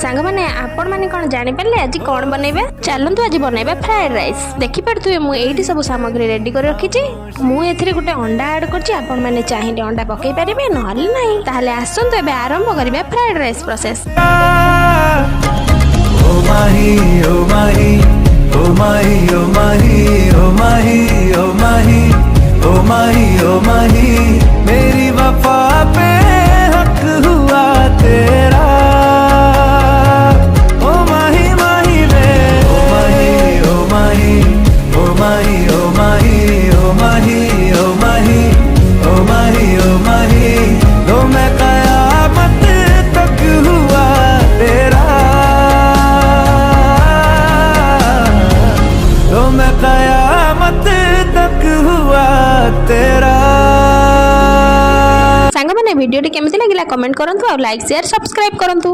सांग मैंने आपण मैंने कौन जानी पारे आज कौन बनइबे चलतु आज बनइबा फ्राइड राइस देखि पारथुए मु एठी सब सामग्री रेडी कर रखिछि मु एथिरे गुटे अंडा ऐड करछि आपण मैंने चाहिए अंडा पकई पारिबे नहले नाही ताहले आसंतु एबे आरंभ करिबा फ्राइड राइस प्रोसेस ओ माही ओ माही ओ माही ओ माही ओ माही ओ माही ओ माही ओ माही मेरी वफा पे हक हुआ तेरा ओ माही माही वे ओ माही ओ माही ओ माही ओ माही ओ माही ओ माही ओ माही ओ माही तो मैं कयामत तक हुआ तेरा तो मैं कयामत तक हुआ तेरा। सांग मैंने वीडियो केमती लगिला कमेंट करंतु और लाइक शेयर सब्सक्राइब करंतु।